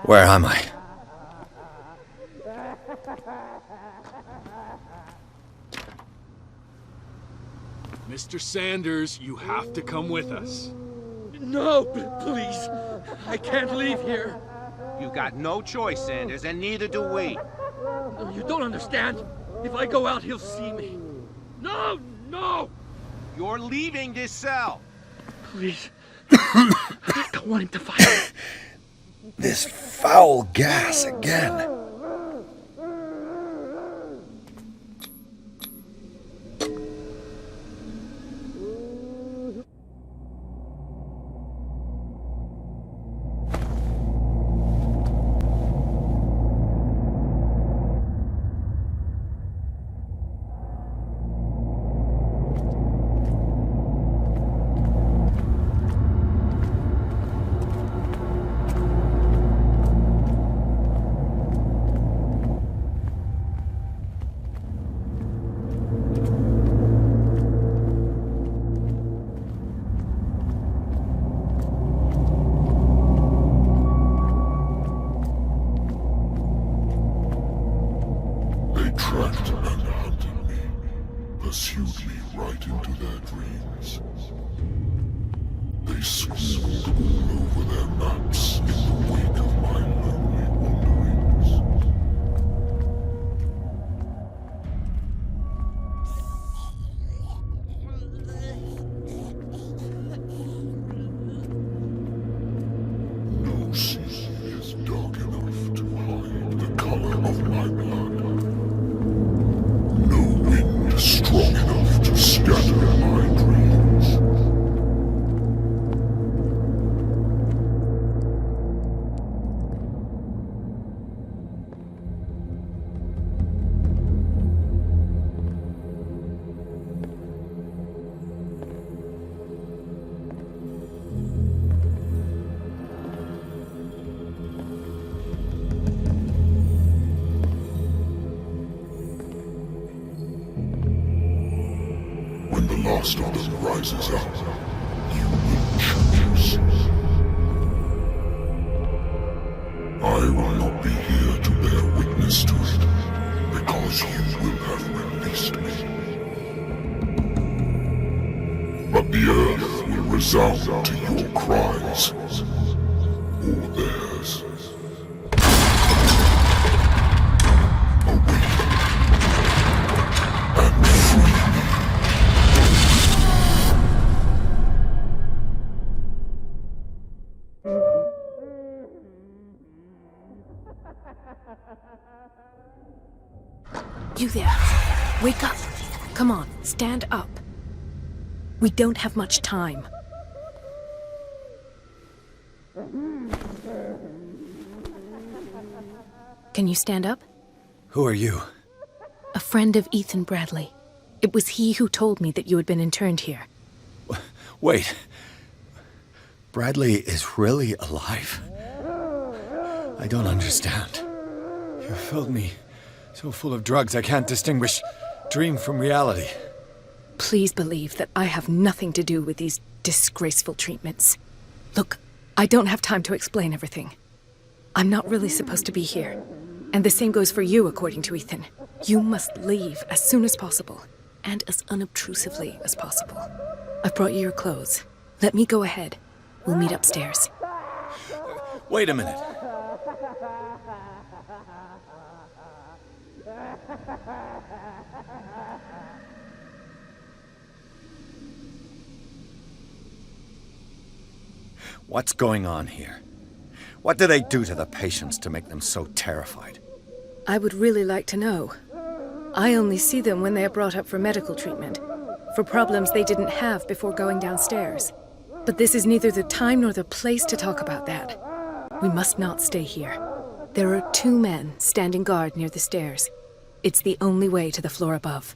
Where am I? Mr. Sanders, you have to come with us. No, please. I can't leave here. You got no choice, Sanders, and neither do we. No, you don't understand. If I go out, he'll see me. No, no! You're leaving this cell. Please. I don't want him to find me. This foul gas again. last of them rises up, you will choose. I will not be here to bear witness to it, because you will have released me. But the earth will resound to your cries, or theirs. Awaken and free me. You there. Wake up. Come on, stand up. We don't have much time. Can you stand up? Who are you? A friend of Ethan Bradley. It was he who told me that you had been interned here. Wait. Bradley is really alive? I don't understand. You filled me so full of drugs I can't distinguish dream from reality. Please believe that I have nothing to do with these disgraceful treatments. Look, I don't have time to explain everything. I'm not really supposed to be here. And the same goes for you, according to Ethan. You must leave as soon as possible, and as unobtrusively as possible. I've brought you your clothes. Let me go ahead. We'll meet upstairs. Wait a minute. What's going on here? What do they do to the patients to make them so terrified? I would really like to know. I only see them when they are brought up for medical treatment, for problems they didn't have before going downstairs. But this is neither the time nor the place to talk about that. We must not stay here. There are 2 men standing guard near the stairs. It's the only way to the floor above.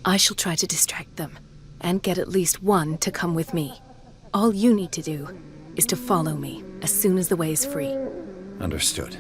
I shall try to distract them, and get at least one to come with me. All you need to do is to follow me as soon as the way is free. Understood.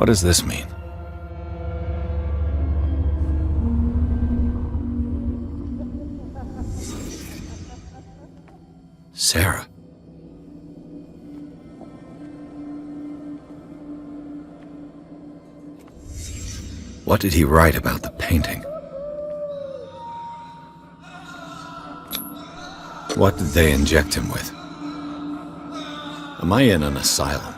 What does this mean? Sarah. What did he write about the painting? What did they inject him with? Am I in an asylum?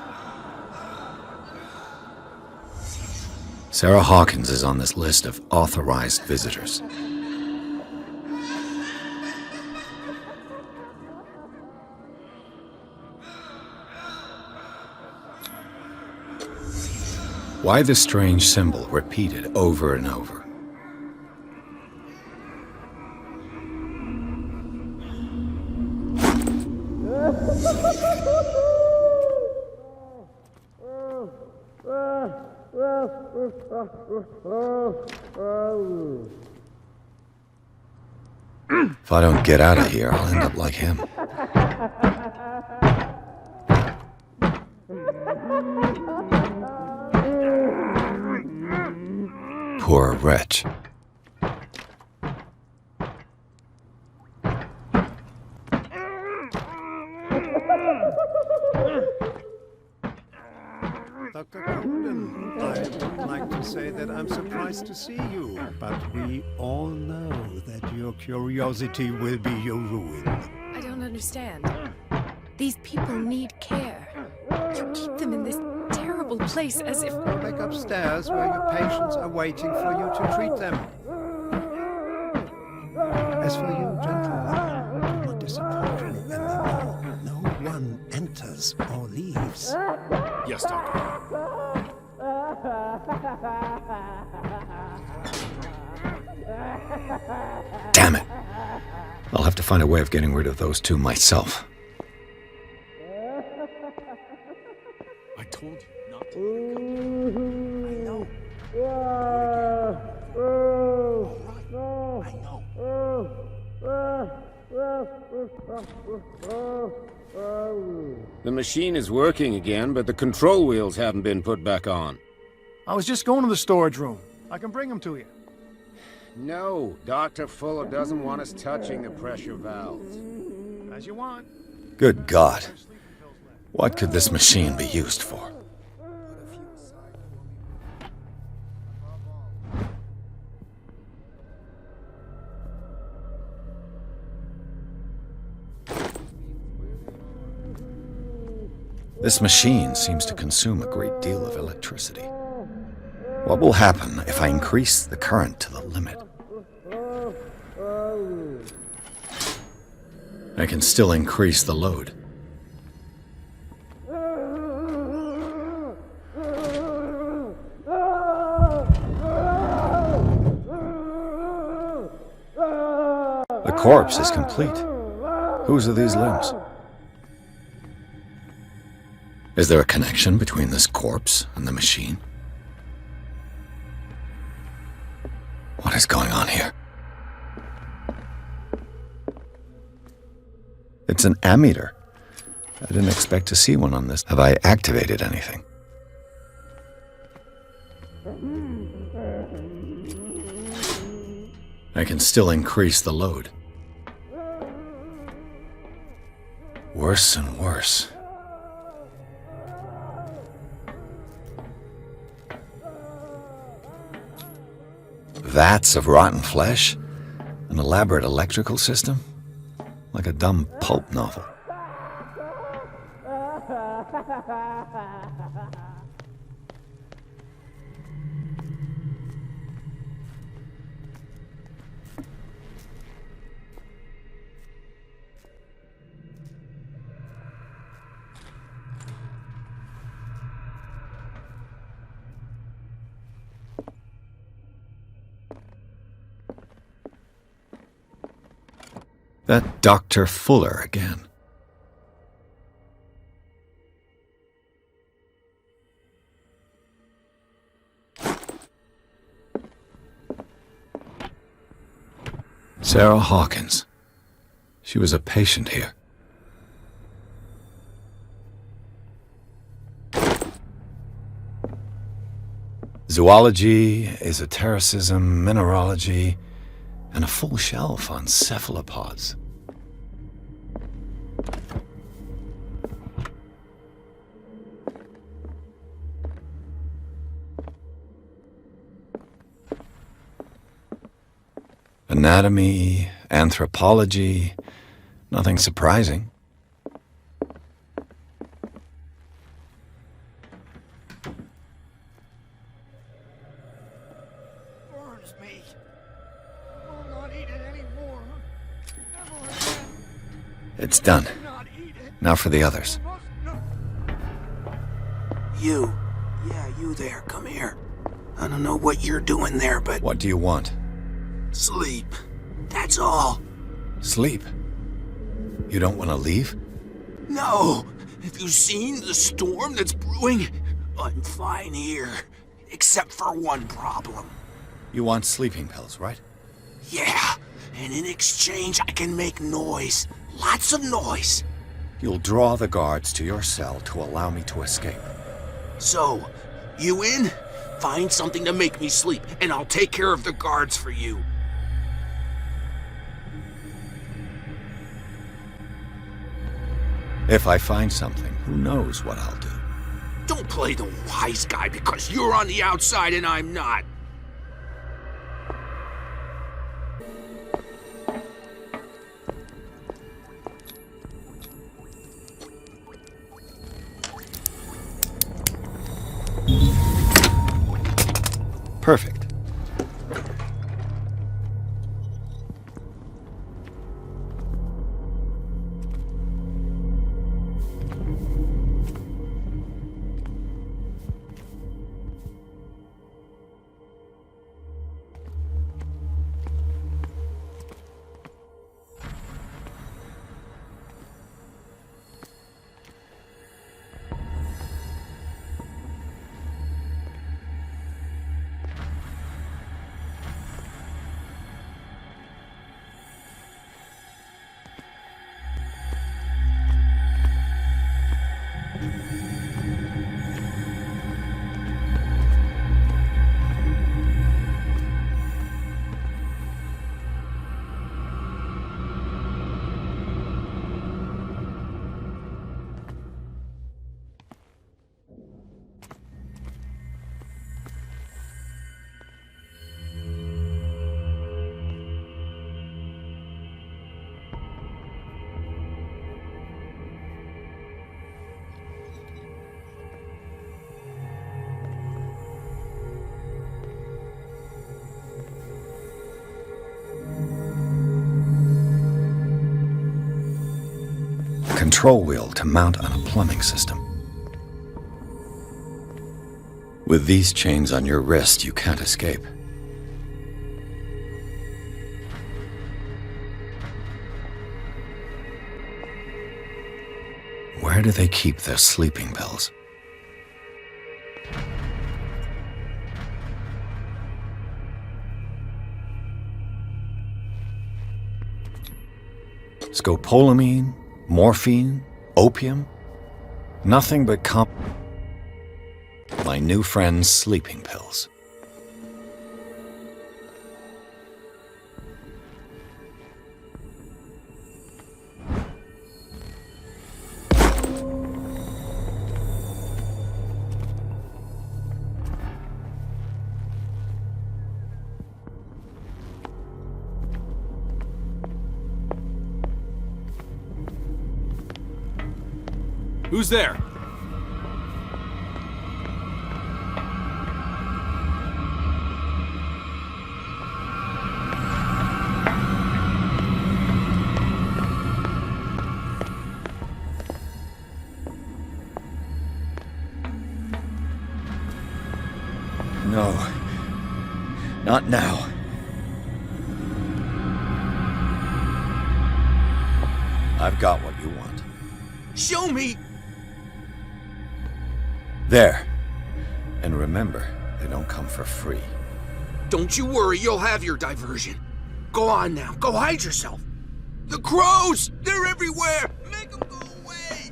Sarah Hawkins is on this list of authorized visitors. Why the strange symbol repeated over and over? If I don't get out of here, I'll end up like him. Poor wretch. Dr. Cullen, I would like to say that I'm surprised to see you, but we all know that your curiosity will be your ruin. I don't understand. These people need care. You keep them in this terrible place as if... Go back upstairs where your patients are waiting for you to treat them. As for you, gentlemen, do not disappoint me anymore. No one enters or leaves. Yes, Doctor. Damn it! I'll have to find a way of getting rid of those two myself. I told you not to let it come to me. I know. All right, I know. The machine is working again, but the control wheels haven't been put back on. I was just going to the storage room. I can bring them to you. No, Dr. Fuller doesn't want us touching the pressure valves. As you want. Good God. What could this machine be used for? This machine seems to consume a great deal of electricity. What will happen if I increase the current to the limit? I can still increase the load. The corpse is complete. Whose are these limbs? Is there a connection between this corpse and the machine? What is going on here? It's an ammeter. I didn't expect to see one on this. Have I activated anything? I can still increase the load. Worse and worse. Vats of rotten flesh? An elaborate electrical system? Like a dumb pulp novel. That Dr. Fuller again. Sarah Hawkins. She was a patient here. Zoology, esotericism, mineralogy, and a full shelf on cephalopods. Anatomy, anthropology, nothing surprising. Burns me. I will not eat it anymore. Never again. It's done. Do not eat it. Now for the others. You. Yeah, you there. Come here. I don't know what you're doing there, but... What do you want? Sleep. That's all. Sleep? You don't want to leave? No. Have you seen the storm that's brewing? I'm fine here. Except for one problem. You want sleeping pills, right? Yeah. And in exchange, I can make noise. Lots of noise. You'll draw the guards to your cell to allow me to escape. So, you in? Find something to make me sleep, and I'll take care of the guards for you. If I find something, who knows what I'll do. Don't play the wise guy because you're on the outside and I'm not. Perfect. Control wheel to mount on a plumbing system. With these chains on your wrist, you can't escape. Where do they keep their sleeping pills? Scopolamine? Morphine? Opium? Nothing but my new friend's sleeping pills. Who's there? No. Not now. I've got what you want. Show me! There. And remember, they don't come for free. Don't you worry, you'll have your diversion. Go on now, go hide yourself. The crows! They're everywhere! Make them go away!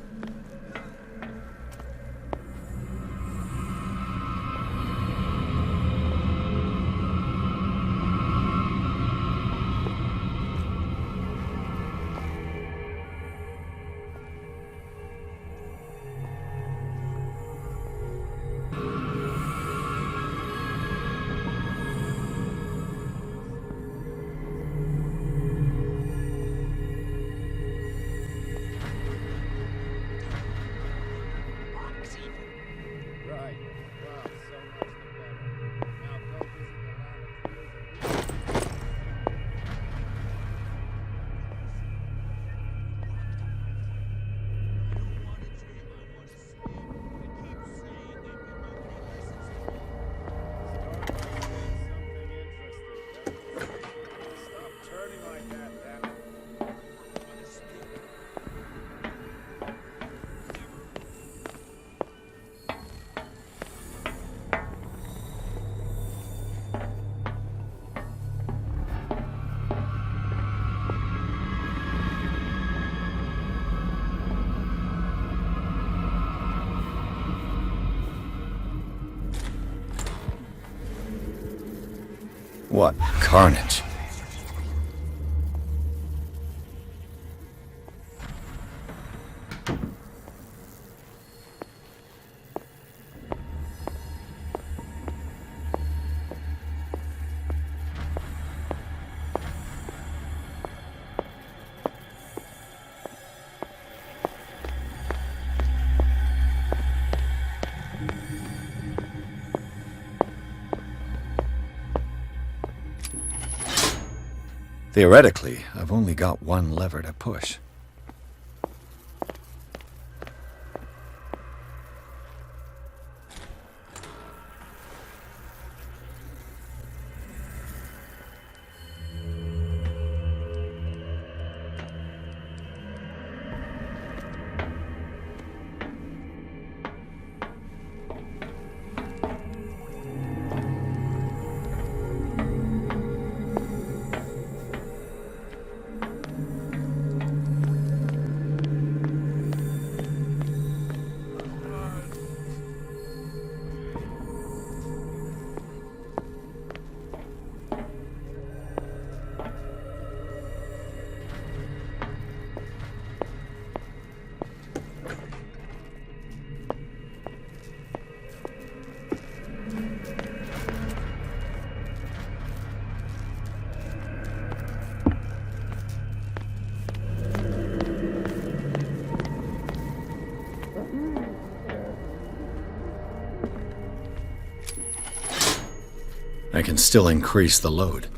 right. Well, so much the better. Now go visit the land of trees and What carnage. Theoretically, I've only got one lever to push. I can still increase the load.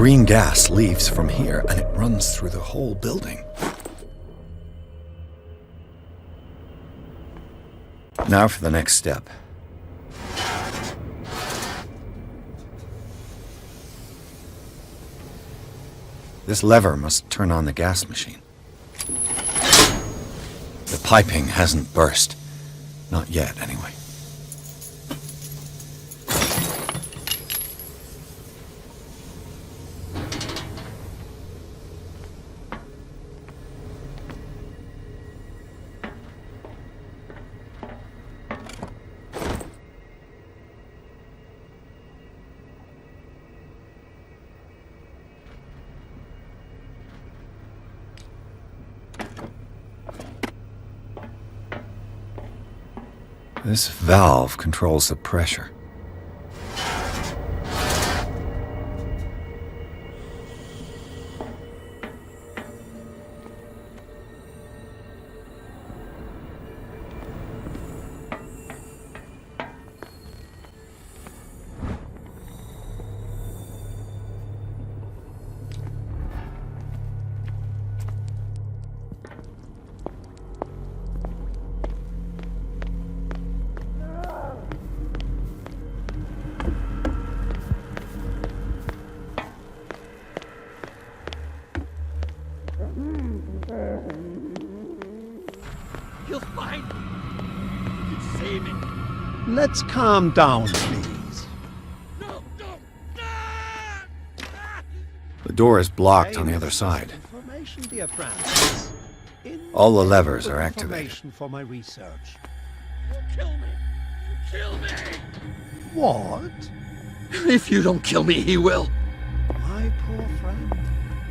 Green gas leaves from here, and it runs through the whole building. Now for the next step. This lever must turn on the gas machine. The piping hasn't burst. Not yet, anyway. This valve controls the pressure. Let's calm down, please. No, no! The door is blocked on the other side. Information, dear Francis. All the levers are activated. Information for my research. Kill me! Kill me! What? If you don't kill me, he will. My poor friend,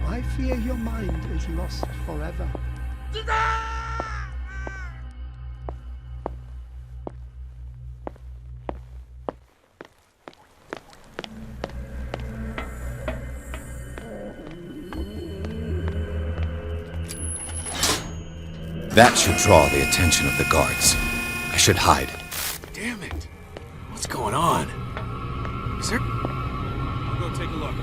I fear your mind is lost forever. That should draw the attention of the guards. I should hide. Damn it. What's going on? Is there... I'll go take a look.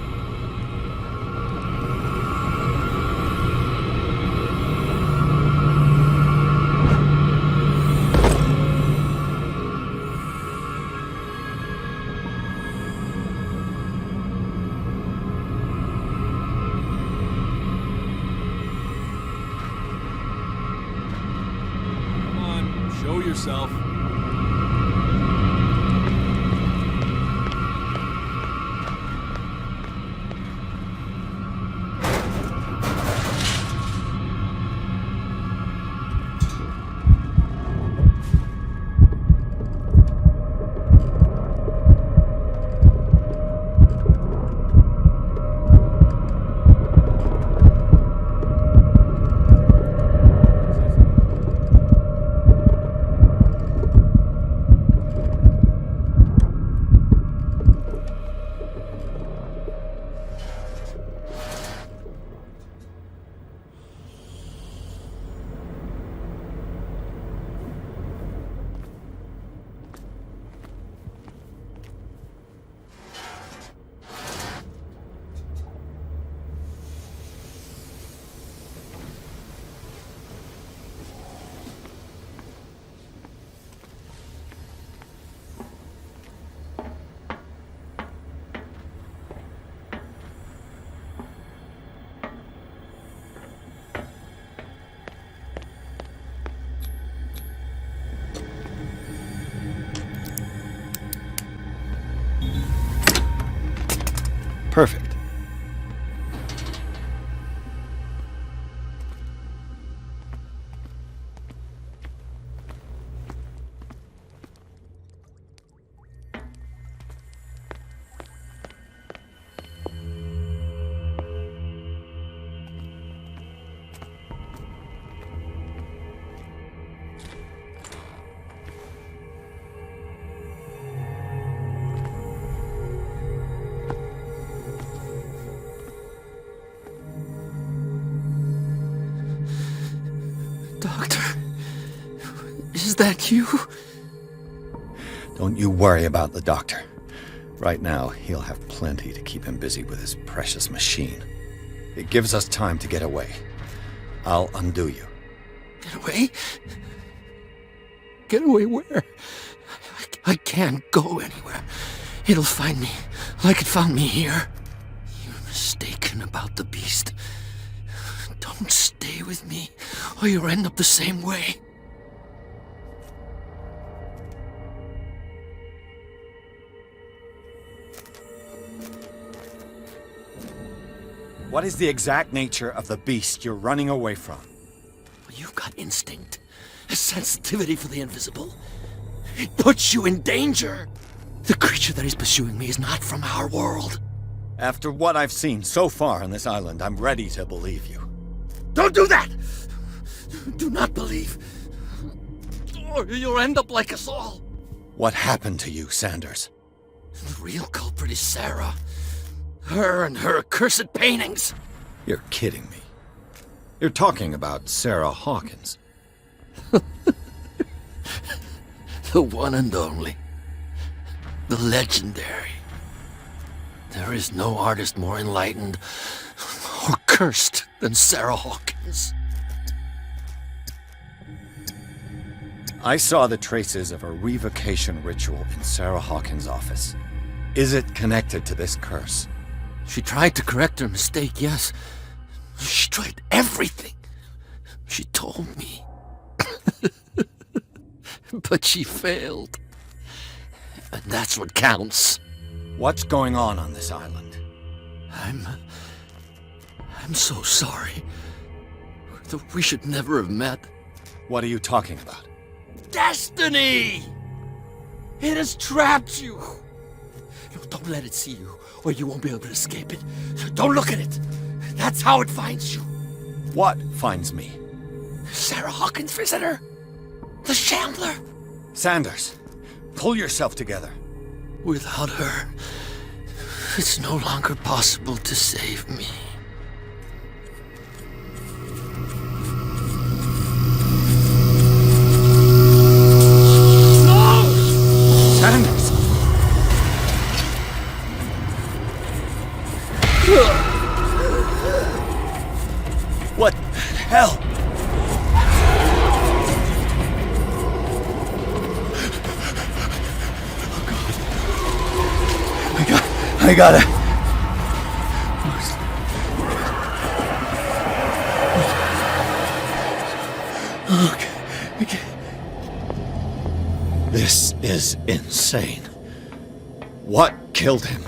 Come on, show yourself. Perfect. Doctor, is that you? Don't you worry about the doctor. Right now, he'll have plenty to keep him busy with his precious machine. It gives us time to get away. I'll undo you. Get away? Get away where? I can't go anywhere. It'll find me, like it found me here. You're mistaken about the beast. Don't stay with me, or you'll end up the same way. What is the exact nature of the beast you're running away from? You've got instinct, a sensitivity for the invisible. It puts you in danger. The creature that is pursuing me is not from our world. After what I've seen so far on this island, I'm ready to believe you. Don't do that! Do not believe. Or you'll end up like us all. What happened to you, Sanders? The real culprit is Sarah. Her and her accursed paintings. You're kidding me. You're talking about Sarah Hawkins. The one and only. The legendary. There is no artist more enlightened or cursed than Sarah Hawkins. I saw the traces of a revocation ritual in Sarah Hawkins' office. Is it connected to this curse? She tried to correct her mistake, yes. She tried everything. She told me. But she failed. and that's what counts. What's going on this island? I'm so sorry. We should never have met. What are you talking about? Destiny! It has trapped you. No, don't let it see you, or you won't be able to escape it. Don't look at it. That's how it finds you. What finds me? Sarah Hawkins' visitor. The Shambler. Sanders, pull yourself together. Without her, it's no longer possible to save me. Sanders! What the hell? Oh God. I gotta... Okay. This is insane. What killed him?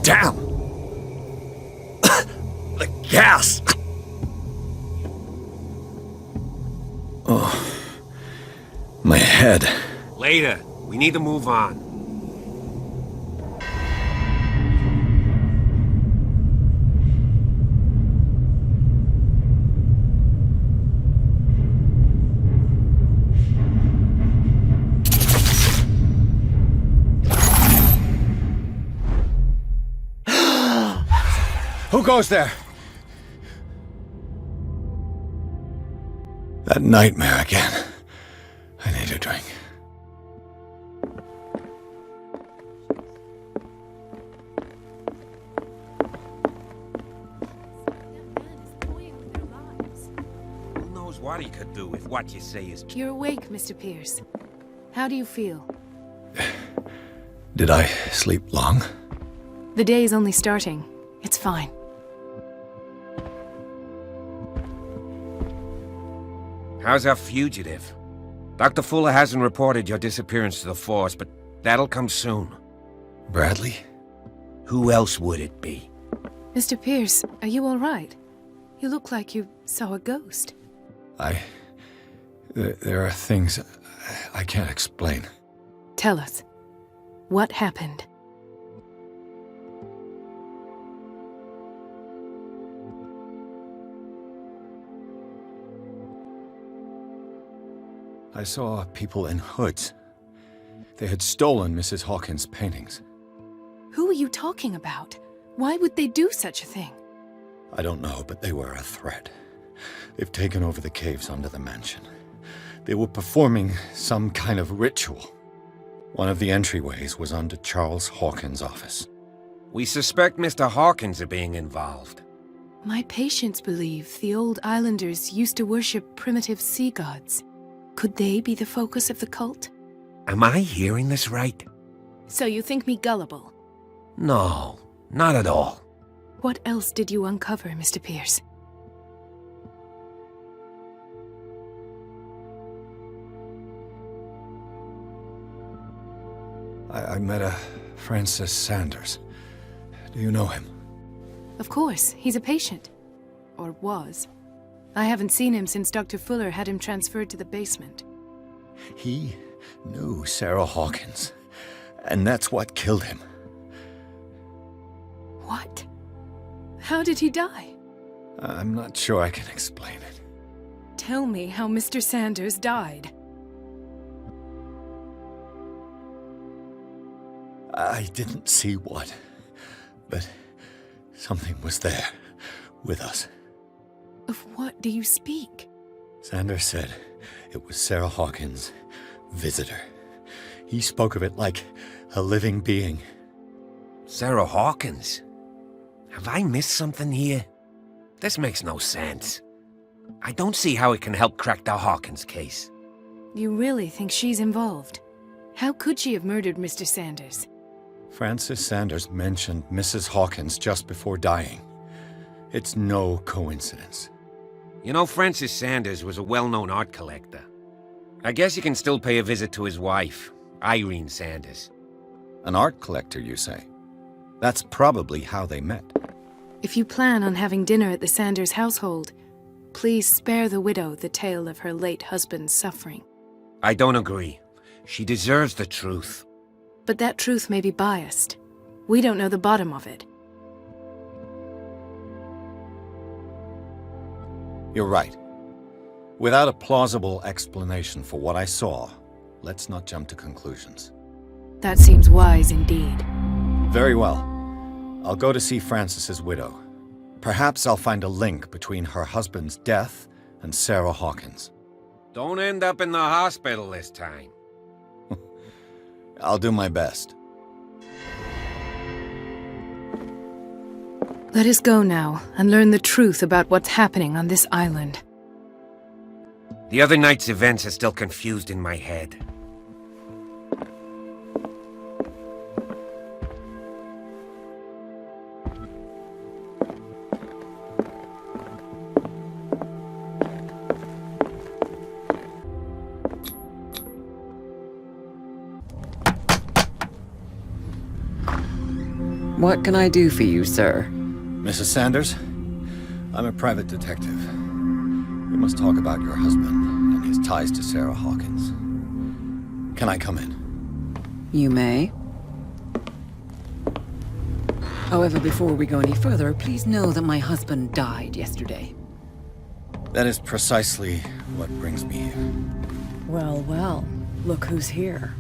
Damn! The gas! Oh, my head. Later. We need to move on. Who goes there? That nightmare again. I need a drink. Who knows what he could do if what you say is true? You're awake, Mr. Pierce. How do you feel? Did I sleep long? The day is only starting. It's fine. How's our fugitive? Dr. Fuller hasn't reported your disappearance to the force, but that'll come soon. Bradley? Who else would it be? Mr. Pierce, are you all right? You look like you saw a ghost. There are things I can't explain. Tell us. What happened? I saw people in hoods. They had stolen Mrs. Hawkins' paintings. Who are you talking about? Why would they do such a thing? I don't know, but they were a threat. They've taken over the caves under the mansion. They were performing some kind of ritual. One of the entryways was under Charles Hawkins' office. We suspect Mr. Hawkins of being involved. My patients believe the old islanders used to worship primitive sea gods. Could they be the focus of the cult? Am I hearing this right? So you think me gullible? No, not at all. What else did you uncover, Mr. Pierce? I met a Francis Sanders. Do you know him? Of course, he's a patient. Or was. I haven't seen him since Dr. Fuller had him transferred to the basement. He knew Sarah Hawkins, and that's what killed him. What? How did he die? I'm not sure I can explain it. Tell me how Mr. Sanders died. I didn't see what, but something was there with us. Of what do you speak? Sanders said it was Sarah Hawkins' visitor. He spoke of it like a living being. Sarah Hawkins? Have I missed something here? This makes no sense. I don't see how it can help crack the Hawkins case. You really think she's involved? How could she have murdered Mr. Sanders? Francis Sanders mentioned Mrs. Hawkins just before dying. It's no coincidence. You know, Francis Sanders was a well-known art collector. I guess you can still pay a visit to his wife, Irene Sanders. An art collector, you say? That's probably how they met. If you plan on having dinner at the Sanders household, please spare the widow the tale of her late husband's suffering. I don't agree. She deserves the truth. But that truth may be biased. We don't know the bottom of it. You're right. Without a plausible explanation for what I saw, let's not jump to conclusions. That seems wise indeed. Very well. I'll go to see Francis's widow. Perhaps I'll find a link between her husband's death and Sarah Hawkins. Don't end up in the hospital this time. I'll do my best. Let us go now and learn the truth about what's happening on this island. The other night's events are still confused in my head. What can I do for you, sir? Mrs. Sanders, I'm a private detective. We must talk about your husband and his ties to Sarah Hawkins. Can I come in? You may. However, before we go any further, please know that my husband died yesterday. That is precisely what brings me here. Well, well, look who's here.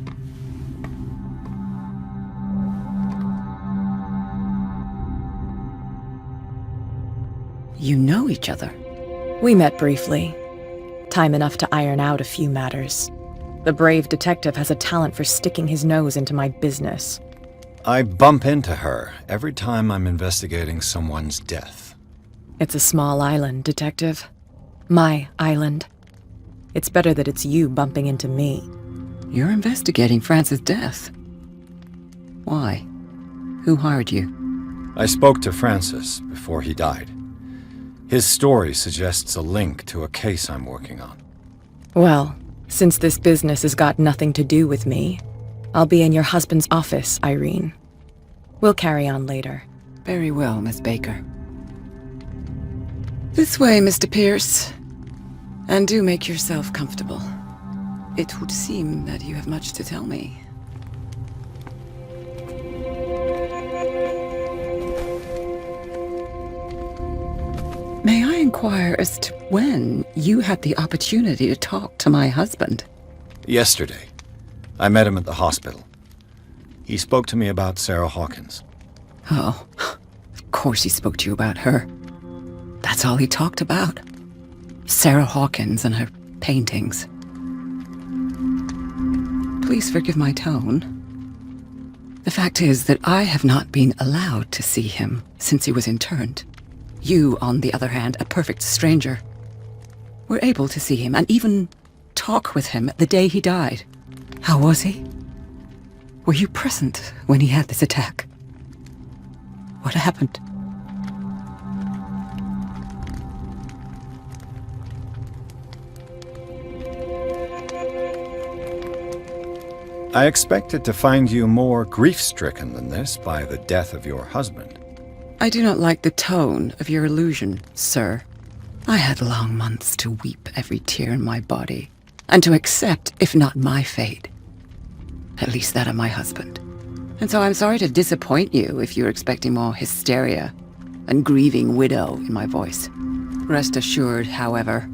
You know each other. We met briefly. Time enough to iron out a few matters. The brave detective has a talent for sticking his nose into my business. I bump into her every time I'm investigating someone's death. It's a small island, Detective. My island. It's better that it's you bumping into me. You're investigating Francis' death. Why? Who hired you? I spoke to Francis before he died. His story suggests a link to a case I'm working on. Well, since this business has got nothing to do with me, I'll be in your husband's office, Irene. We'll carry on later. Very well, Miss Baker. This way, Mr. Pierce. And do make yourself comfortable. It would seem that you have much to tell me. May I inquire as to when you had the opportunity to talk to my husband? Yesterday. I met him at the hospital. He spoke to me about Sarah Hawkins. Oh, of course he spoke to you about her. That's all he talked about. Sarah Hawkins and her paintings. Please forgive my tone. The fact is that I have not been allowed to see him since he was interned. You, on the other hand, a perfect stranger, were able to see him and even talk with him the day he died. How was he? Were you present when he had this attack? What happened? I expected to find you more grief-stricken than this by the death of your husband. I do not like the tone of your allusion, sir. I had long months to weep every tear in my body, and to accept, if not my fate, at least that of my husband. And so I'm sorry to disappoint you if you're expecting more hysteria and grieving widow in my voice. Rest assured, however,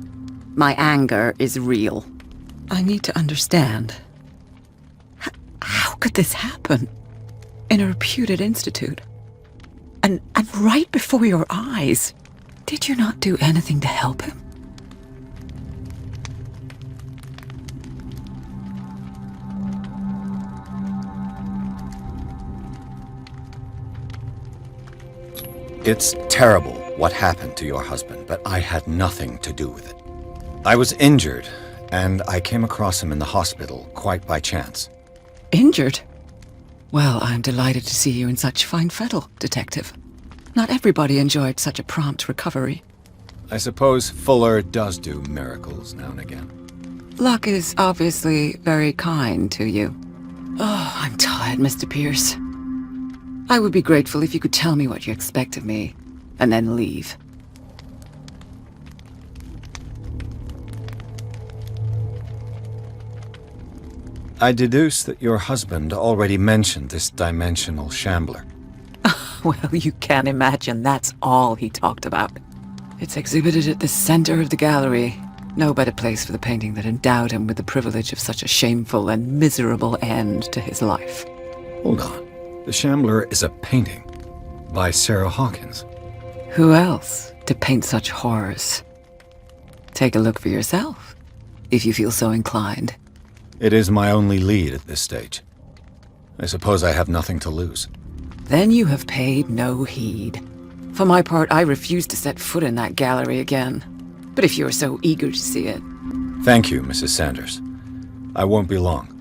my anger is real. I need to understand. How could this happen? In a reputed institute? And right before your eyes? Did you not do anything to help him? It's terrible what happened to your husband, but I had nothing to do with it. I was injured, and I came across him in the hospital quite by chance. Injured? Well, I'm delighted to see you in such fine fettle, Detective. Not everybody enjoyed such a prompt recovery. I suppose Fuller does do miracles now and again. Luck is obviously very kind to you. Oh, I'm tired, Mr. Pierce. I would be grateful if you could tell me what you expect of me, and then leave. I deduce that your husband already mentioned this dimensional shambler. Well, you can imagine that's all he talked about. It's exhibited at the center of the gallery. No better place for the painting that endowed him with the privilege of such a shameful and miserable end to his life. Hold on. The shambler is a painting by Sarah Hawkins. Who else to paint such horrors? Take a look for yourself, if you feel so inclined. It is my only lead at this stage. I suppose I have nothing to lose. Then you have paid no heed. For my part, I refuse to set foot in that gallery again. But if you're so eager to see it... Thank you, Mrs. Sanders. I won't be long.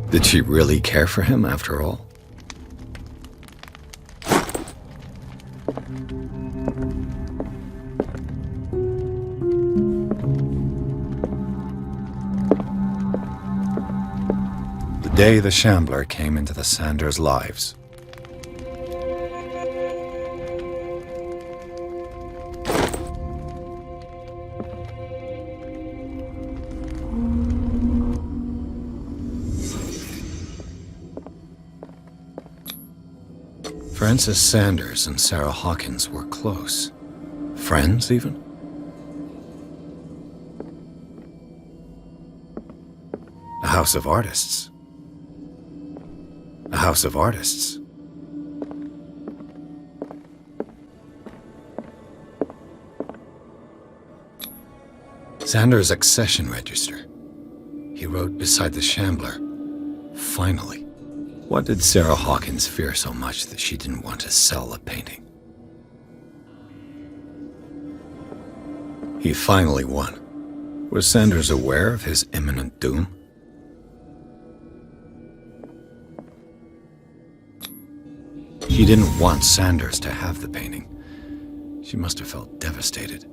Did she really care for him after all? The day the shambler came into the Sanders' lives. Frances Sanders and Sarah Hawkins were close. Friends, even? A house of artists. A house of artists. Sanders' accession register. He wrote beside the shambler, "Finally." What did Sarah Hawkins fear so much that she didn't want to sell the painting? He finally won. Was Sanders aware of his imminent doom? She didn't want Sanders to have the painting. She must have felt devastated.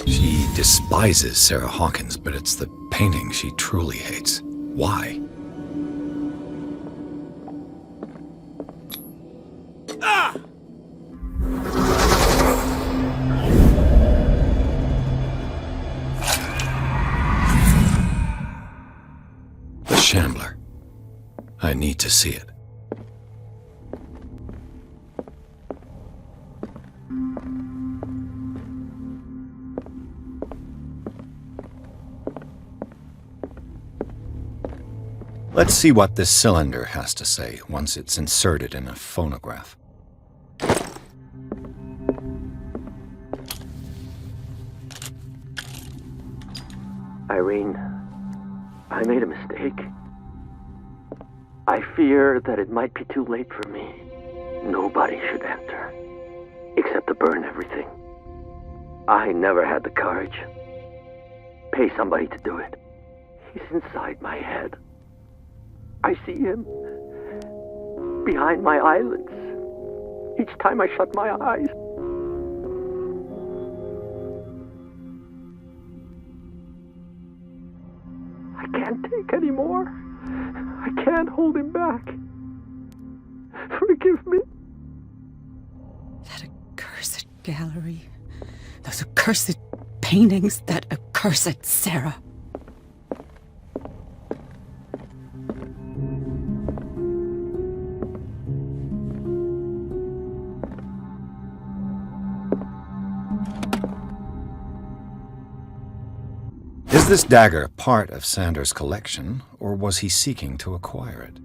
She despises Sarah Hawkins, but it's the painting she truly hates. Why? Ah! The shambler. I need to see it. Let's see what this cylinder has to say once it's inserted in a phonograph. Irene, I made a mistake. I fear that it might be too late for me. Nobody should enter, except to burn everything. I never had the courage. Pay somebody to do it. He's inside my head. I see him behind my eyelids each time I shut my eyes. I can't take any more. I can't hold him back. Forgive me. That accursed gallery. Those accursed paintings. That accursed Sarah. Is this dagger part of Sanders' collection, or was he seeking to acquire it?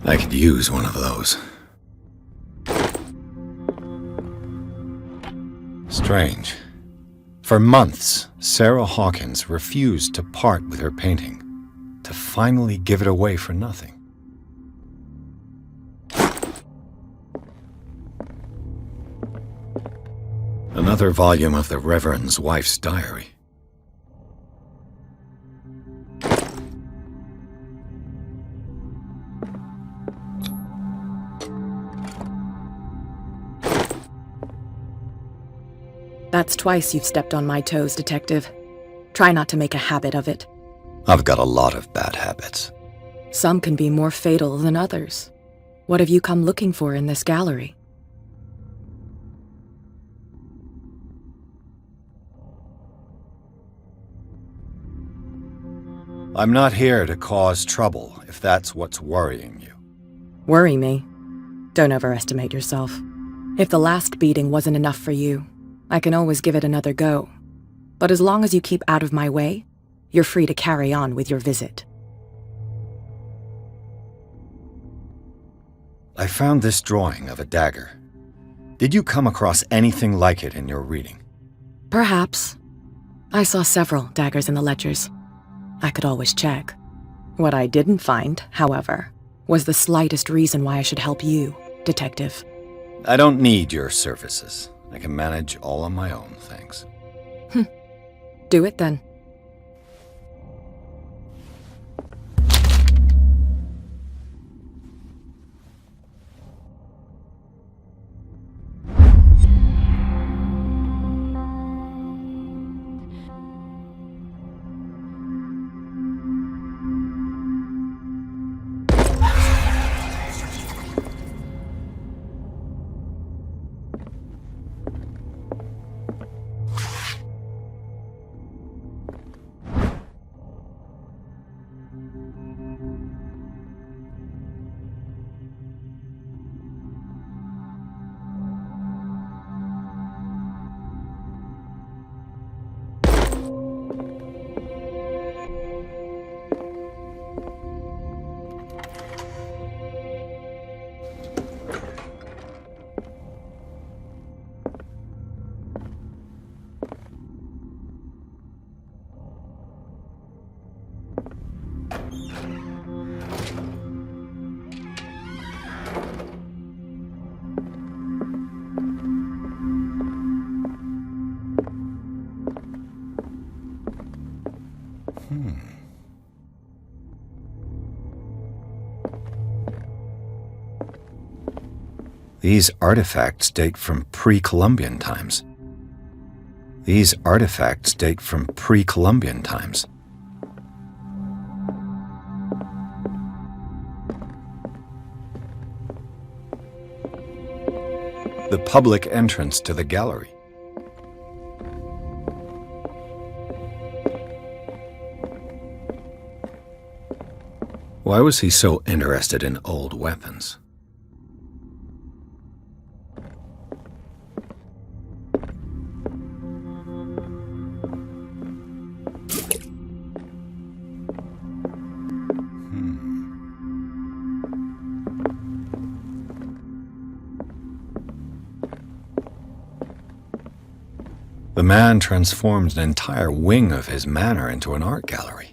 I could use one of those. Strange. For months, Sarah Hawkins refused to part with her painting, to finally give it away for nothing. Another volume of the Reverend's wife's diary. That's twice you've stepped on my toes, Detective. Try not to make a habit of it. I've got a lot of bad habits. Some can be more fatal than others. What have you come looking for in this gallery? I'm not here to cause trouble, if that's what's worrying you. Worry me? Don't overestimate yourself. If the last beating wasn't enough for you, I can always give it another go. But as long as you keep out of my way, you're free to carry on with your visit. I found this drawing of a dagger. Did you come across anything like it in your reading? Perhaps. I saw several daggers in the ledgers. I could always check. What I didn't find, however, was the slightest reason why I should help you, Detective. I don't need your services. I can manage all on my own, thanks. Do it then. These artifacts date from pre-Columbian times. The public entrance to the gallery. Why was he so interested in old weapons? The man transformed an entire wing of his manor into an art gallery.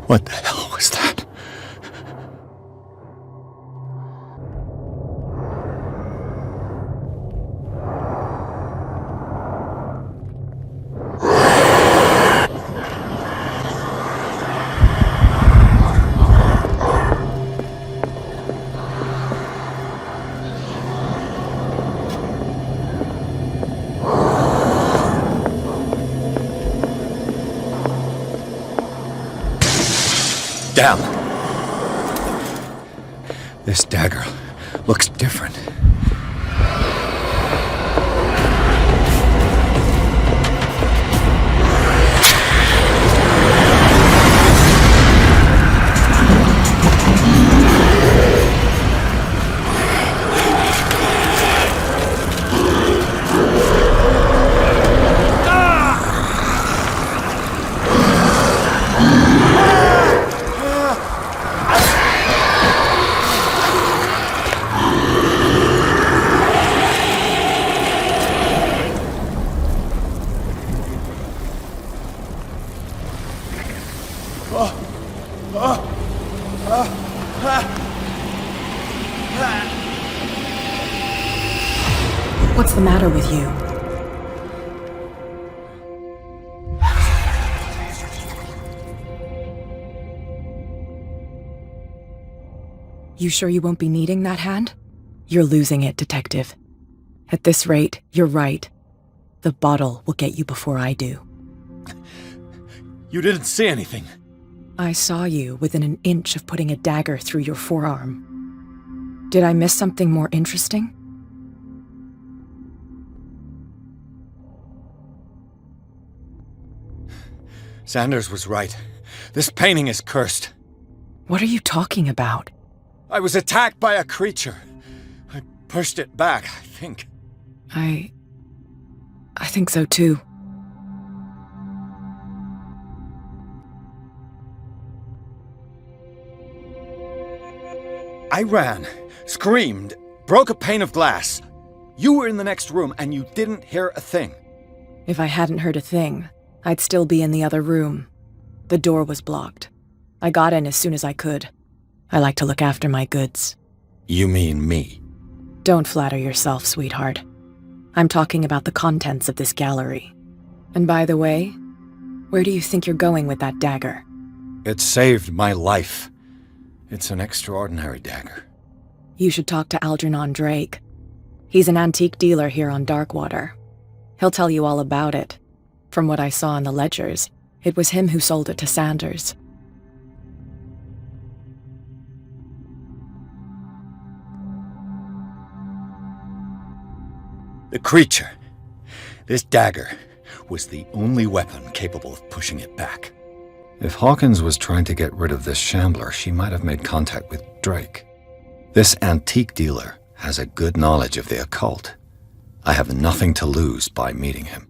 What the hell was that? Damn! This dagger looks different. What's the matter with you? You sure you won't be needing that hand? You're losing it, Detective. At this rate, you're right. The bottle will get you before I do. You didn't see anything. I saw you within an inch of putting a dagger through your forearm. Did I miss something more interesting? Sanders was right. This painting is cursed. What are you talking about? I was attacked by a creature. I pushed it back, I think. I think so too. I ran, screamed, broke a pane of glass. You were in the next room and you didn't hear a thing. If I hadn't heard a thing, I'd still be in the other room. The door was blocked. I got in as soon as I could. I like to look after my goods. You mean me? Don't flatter yourself, sweetheart. I'm talking about the contents of this gallery. And by the way, where do you think you're going with that dagger? It saved my life. It's an extraordinary dagger. You should talk to Algernon Drake. He's an antique dealer here on Darkwater. He'll tell you all about it. From what I saw in the ledgers, it was him who sold it to Sanders. The creature. This dagger was the only weapon capable of pushing it back. If Hawkins was trying to get rid of this shambler, she might have made contact with Drake. This antique dealer has a good knowledge of the occult. I have nothing to lose by meeting him.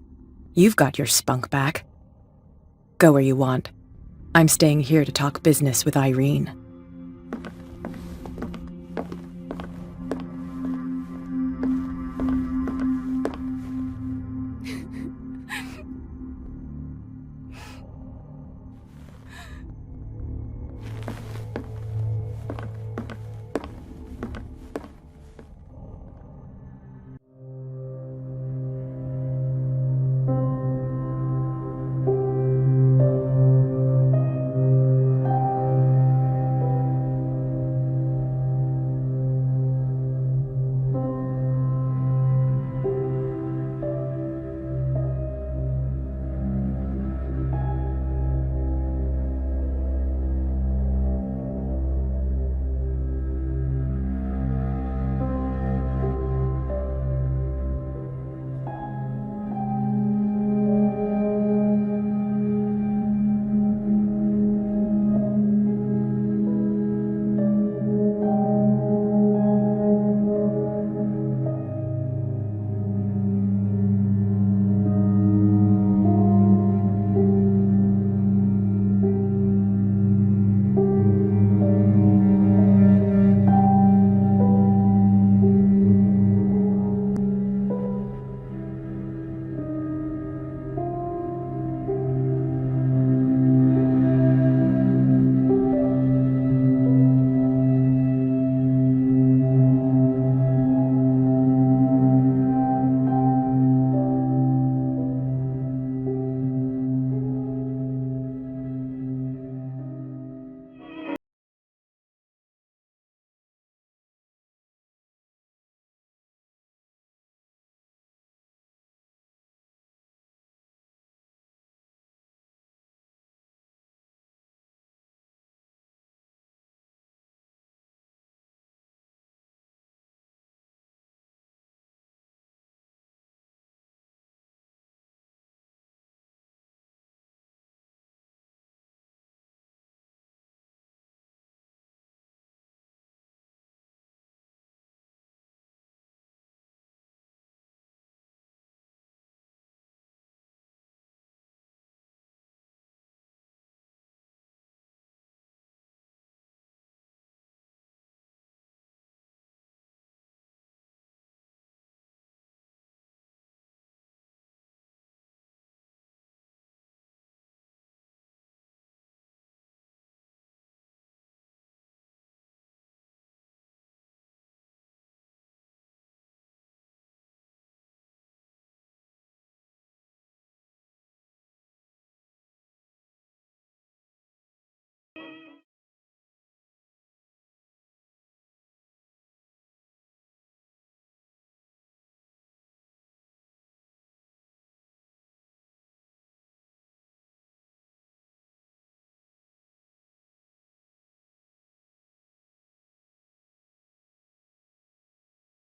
You've got your spunk back. Go where you want. I'm staying here to talk business with Irene.